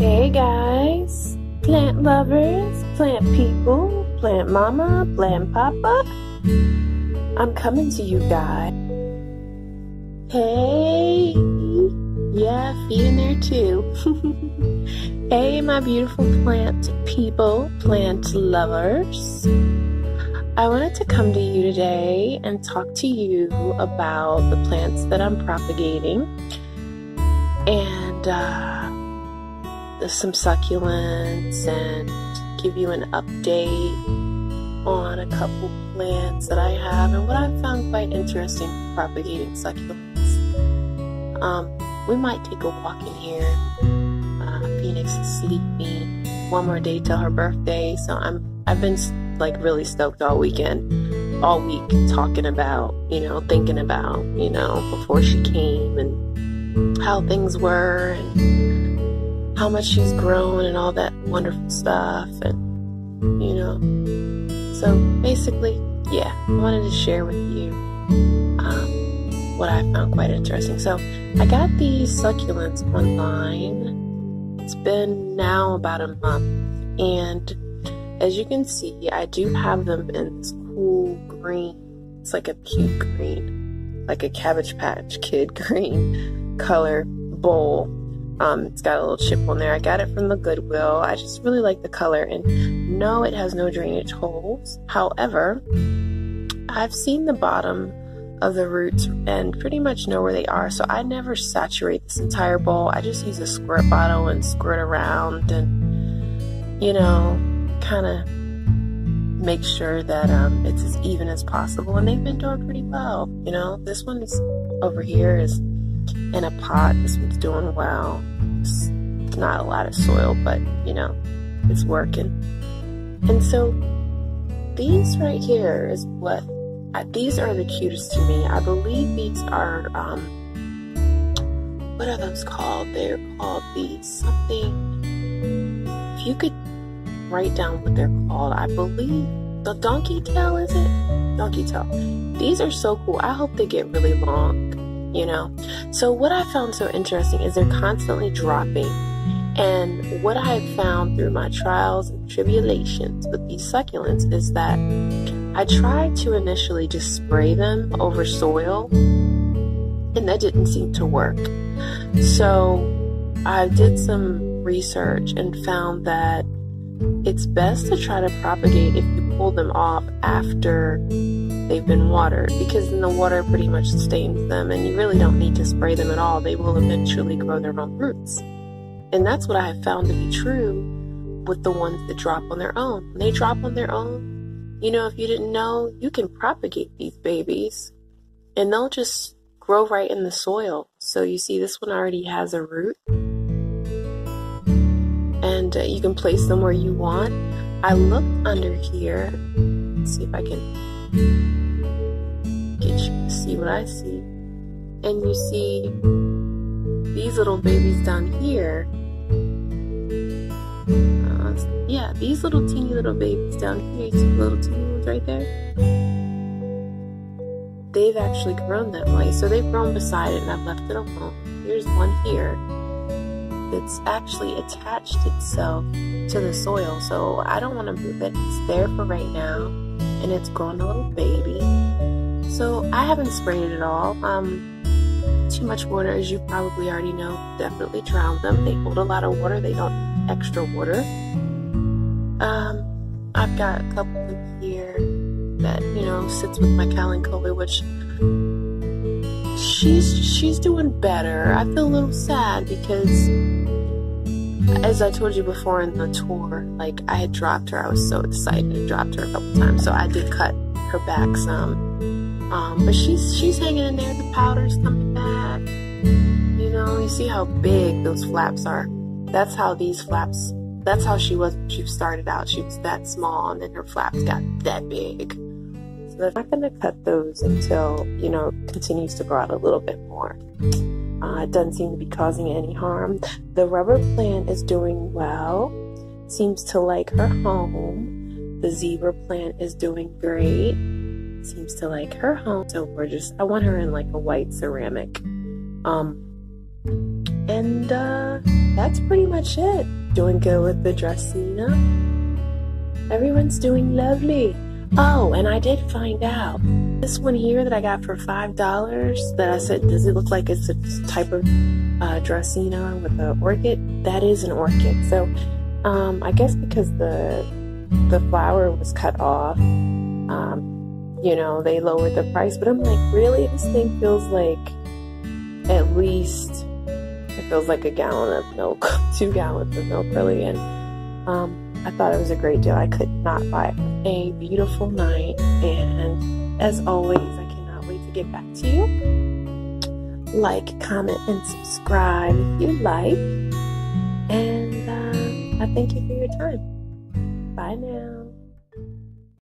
Hey guys, plant lovers, plant people, plant mama, plant papa. I'm coming to you guys. Hey, yeah, feet in there too. Hey, my beautiful plant people, plant lovers. I wanted to come to you today and talk to you about the plants that I'm propagating and some succulents, and give you an update on a couple plants that I have and what I found quite interesting propagating succulents. We might take a walk in here. Phoenix is sleeping. One more day till her birthday, so I've been like really stoked all week, talking about, thinking about, before she came and how things were and how much she's grown and all that wonderful stuff. And so basically, yeah, I wanted to share with you what I found quite interesting. So I got these succulents online. It's been now about a month, and as you can see, I do have them in this cool green. It's like a cute green, like a Cabbage Patch Kid green color bowl. It's got a little chip on there. I got it from the Goodwill. I just really like the color, and no, it has no drainage holes. However, I've seen the bottom of the roots and pretty much know where they are, so I never saturate this entire bowl. I just use a squirt bottle and squirt around and, kind of make sure that it's as even as possible, and they've been doing pretty well. This one is over here is in a pot. This one's doing well. It's not a lot of soil, but it's working. And so these right here is these are the cutest to me. I believe these are what are those called? They're called something. If you could write down what they're called, I believe the donkey tail, is it? Donkey tail. These are so cool. I hope they get really long. So what I found so interesting is they're constantly dropping, and what I have found through my trials and tribulations with these succulents is that I tried to initially just spray them over soil, and that didn't seem to work. So I did some research and found that it's best to try to propagate if you pull them off after they've been watered, because then the water pretty much stains them, and you really don't need to spray them at all. They will eventually grow their own roots. And that's what I have found to be true with the ones that drop on their own. When they drop on their own, if you didn't know, you can propagate these babies and they'll just grow right in the soil. So you see, this one already has a root, and you can place them where you want. I looked under here. Let's see if I can get you to see what I see. And you see these little babies down here. These little teeny little babies down here. You see the little teeny ones right there? They've actually grown that way. So they've grown beside it, and I've left it alone. Here's one here that's actually attached itself to the soil, so I don't want to move it. It's there for right now, and it's growing a little baby. So I haven't sprayed it at all. Too much water, as you probably already know, definitely drown them. They hold a lot of water. They don't need extra water. I've got a couple in here that sits with my Calanchola, which she's doing better. I feel a little sad because, as I told you before in the tour, like, I had dropped her. I was so excited. I dropped her a couple times, so I did cut her back some. But she's hanging in there. The powder's coming back. You see how big those flaps are. That's how she was when she started out. She was that small, and then her flaps got that big. So I'm not going to cut those until, it continues to grow out a little bit more. It doesn't seem to be causing any harm. The rubber plant is doing well. Seems to like her home. The zebra plant is doing great. Seems to like her home. So gorgeous. I want her in like a white ceramic. that's pretty much it. Doing good with the Dracena. Everyone's doing lovely. Oh, and I did find out this one here that I got for $5 that I said, does it look like it's a type of Dracena with the orchid? That is an orchid. So I guess because the flower was cut off, you know, they lowered the price. But I'm like, really? This thing feels like at least, it feels like a gallon of milk, 2 gallons of milk, really. And I thought it was a great deal. I could not buy it. A beautiful night, and as always, I cannot wait to get back to you. Like, comment, and subscribe if you like. And I thank you for your time. Bye now.